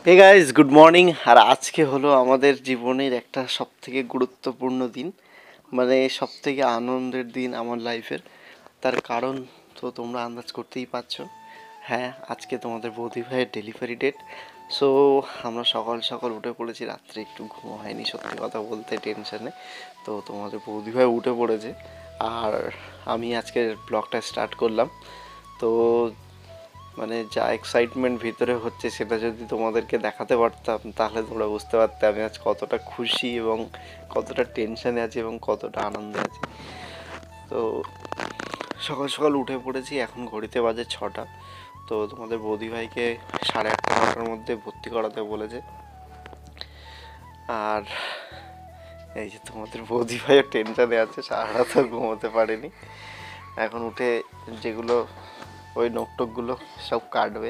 হে guys, good morning. আর আজকে হলো আমাদের জীবনের একটা সবথেকে গুরুত্বপূর্ণ দিন, মানে সবথেকে আনন্দের দিন আমার লাইফের। তার কারণ তো তোমরা আন্দাজ করতেই পারছো। হ্যাঁ, আজকে তোমাদের বৌদি ভাইয়ের ডেলিভারি ডেট। সো আমরা সকাল সকাল উঠে পড়েছি, রাত্রে একটু ঘুম হয়নি সত্যি কথা বলতে, টেনশনে। তো তোমাদের বৌদি ভাই উঠে পড়েছে, আর আমি আজকের ব্লগটা স্টার্ট করলাম। তো মানে যা এক্সাইটমেন্ট ভিতরে হচ্ছে সেটা যদি তোমাদেরকে দেখাতে পারতাম তাহলে তোমরা বুঝতে পারতে আমি আজ কতটা খুশি এবং কতটা টেনশনে আছি এবং কতটা আনন্দে আছি। তো সকাল সকাল উঠে পড়েছি, এখন ঘড়িতে বাজে 6টা। তো তোমাদের বৌদি ভাইকে 8:30-9টার মধ্যে ভর্তি করাতে বলেছে। আর এই যে তোমাদের বৌদি ভাইও টেনশনে আছে, সারা রাত ঘুমোতে পারেনি। এখন উঠে যেগুলো ওই নোকটোকগুলো সব কাটবে,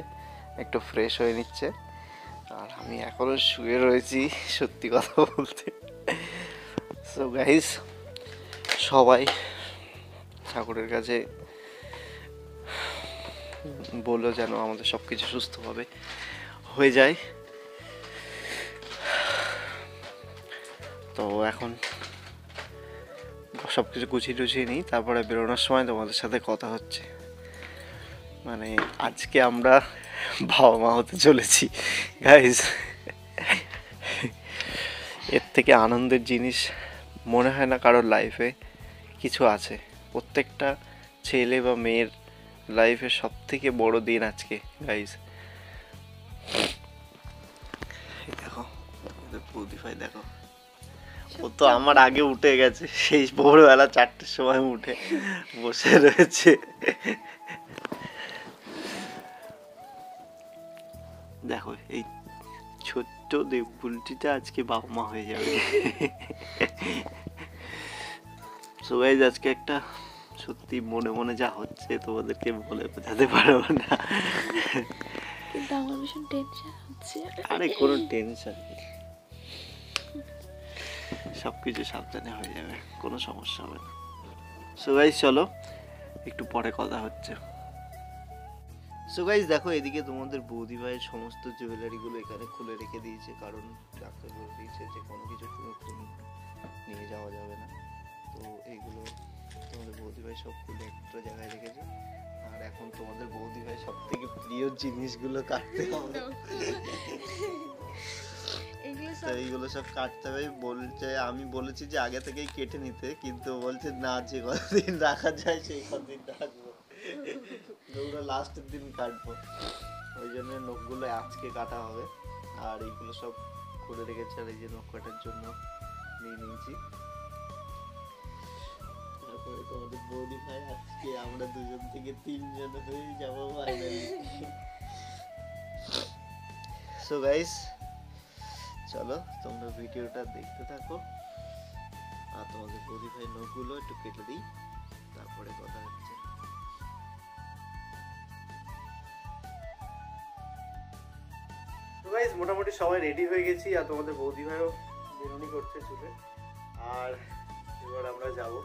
একটু ফ্রেশ হয়ে নিচ্ছে। আর আমি এখনও শুয়ে রয়েছি সত্যি কথা বলতে। সো গাইস, সবাই ঠাকুরের কাছে বললো যেন আমাদের সব কিছু সুস্থভাবে হয়ে যায়। তো এখন সব কিছু গুছিয়ে টুছিয়ে নিই, তারপরে বেরোনোর সময় তোমাদের সাথে কথা হচ্ছে। মানে আজকে আমরা বাবা মা হতে চলেছি গাইস। এর থেকে আনন্দের জিনিস মনে হয় না কারোর লাইফে কিছু আছে। প্রত্যেকটা ছেলে বা মেয়ের লাইফের সব থেকে বড় দিন আজকে গাইস। দেখো বৌদি ভাই, দেখো ও তো আমার আগে উঠে গেছে, সেই ভোরবেলা 4টের সময় উঠে বসে রয়েছে। দেখো এই ছোট্ট দেববুলটিটা আজকে বাবা মা হয়ে যাবে। সো গাইস, আজকে একটা সত্যি মনে মনে যা হচ্ছে তোমাদেরকে বলে বোঝাতে পারবো না। কিন্তু আমার ভীষণ টেনশন হচ্ছে। আরে কোনো টেনশন নেই, সবকিছু সাবধানে হয়ে যাবে, কোনো সমস্যা হবে না। সো গাইস চলো, একটু পরে কথা হচ্ছে। সো গাইস দেখো, এদিকে তোমাদের বৌদি ভাইয়ের সমস্ত জুয়েলারিগুলো এখানে খুলে রেখে দিয়েছে, কারণ ডাক্তার বলে দিয়েছে যে কোনো কিছু নতুন নিয়ে যাওয়া যাবে না। তো এইগুলো তোমাদের বৌদি ভাই সব খুলে একটা জায়গায় রেখেছে। আর এখন তোমাদের বৌদি ভাই সব থেকে প্রিয় জিনিসগুলো কাটতে হবে। তো এইগুলো সব কাটতে হবে বলছে, আমি বলেছি যে আগে থেকেই কেটে নিতে, কিন্তু বলছে না, যে কতদিন রাখা যায় সেই কতদিন রাখবো, ওগুলো লাস্টের দিন কাটবো। ওই জন্য নখগুলো আজকে কাটা হবে। আর এইগুলো সব খুলে রেখেছে, আর এই যে নখ কাটার জন্য নিয়ে নিয়েছি। তারপরে তোমাদের বৌদি ভাই, আজকে আমরা 2জন থেকে 3জন হয়ে যাবো ফাইনালি। সো গাইস চলো, তোমরা ভিডিওটা দেখতে থাকো, আর তোমাদের বৌদি ভাই নখগুলো একটু কেটে দিই, তারপরে কথা হচ্ছে। তো গাইস মোটামুটি সবাই রেডি হয়ে গেছি, আর তোমাদের বৌদি ভাইও বেরুনি করছে চুলে। আর এবার আমরা যাবো,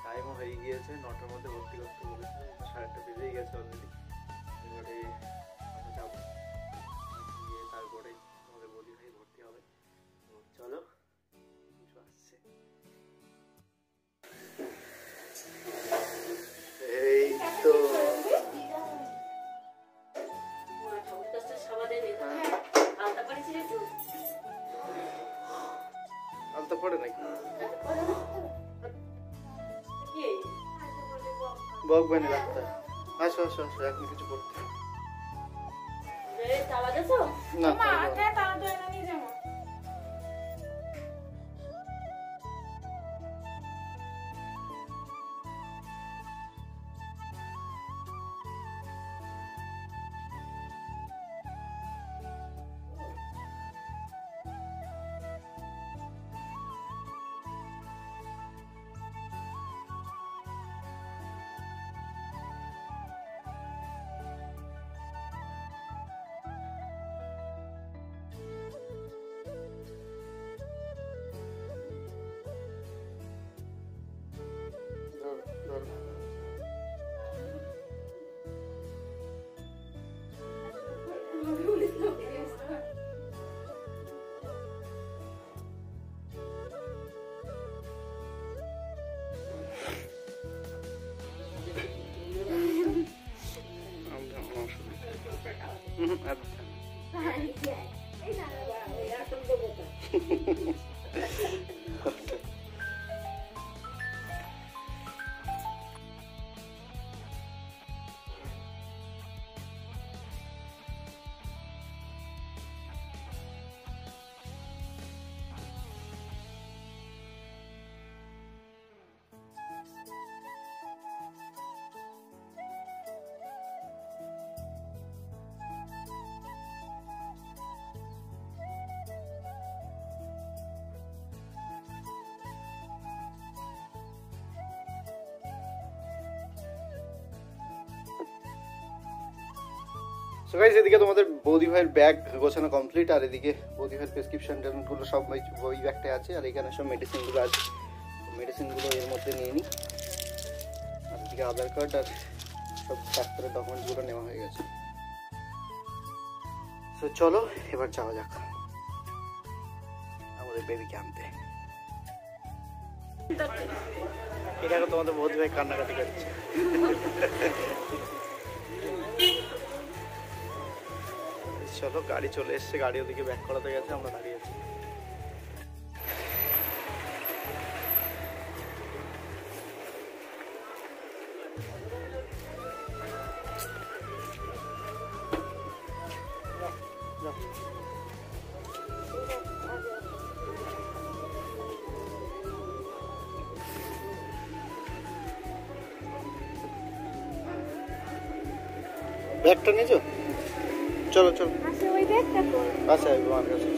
টাইমও হয়ে গিয়েছে, 9টার মধ্যে ভর্তি করতে বলেছে, 8:30 বেজেই গেছে অলরেডি। এবারে আমরা যাবো, গিয়ে তারপরে আমাদের বৌদি ভাই ভর্তি হবে। তো চলো, কিছু আসছে। এই তো আনতে পারে নাকি বক বানি রাখতে। আসো আসো আসো, এখন কিছু করতে না। সো গাইস, এদিকে তোমাদের বৌদি ভাইয়ের ব্যাগ গোছানো কমপ্লিট, আর এদিকে বৌদি ভাইয়ের প্রেসক্রিপশন গুলো সব ওই ব্যাগটা আছে, আর এখানে সব মেডিসিনগুলো আছে। মেডিসিনগুলো এর মধ্যে নিয়ে নিই। আর এদিকে আধার কার্ড আর সব ডাক্তারের ডকুমেন্টসগুলো নেওয়া হয়ে গেছে। সো চলো এবার যাওয়া যাক আমাদের বেবিকে আনতে। এখানে তোমাদের বৌদি ভাই কান্নাকাটি করছে। চলো, গাড়ি চলে এসছে, গাড়ি ওদিকে ব্যাক করাতে গেছে, আমরা দাঁড়িয়ে আছি। ব্যাগটা নিয়েছো? চলো চলো, আচ্ছা আমার কাছে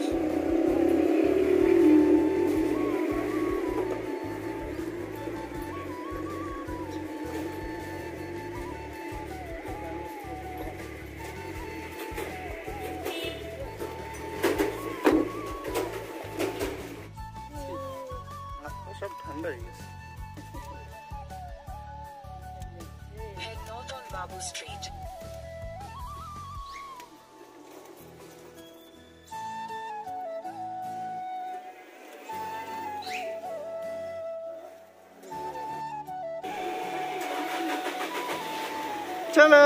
সব ঠান্ডা হয়ে গেছে। Head north on Babu Street. চলো,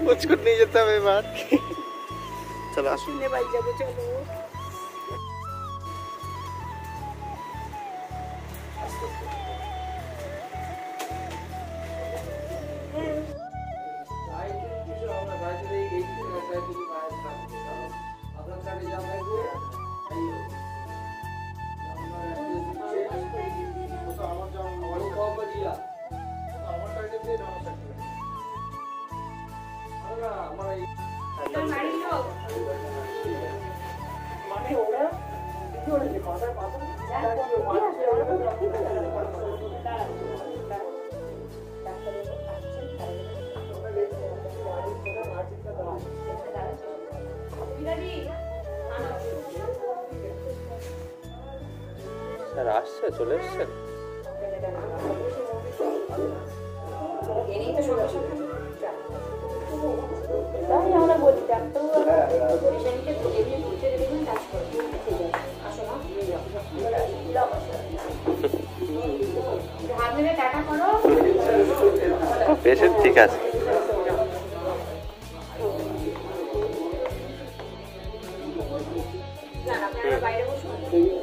পুচকুট নিয়ে যেতে হবে এবার। চলো আসুন, বাড়ি যাবো, চলো। স্যার আসছে, চলে এসছেন? আমরা বলি ডাক্তার টাকা করো, পেশেন্ট ঠিক আছে। বাইরে বসুন।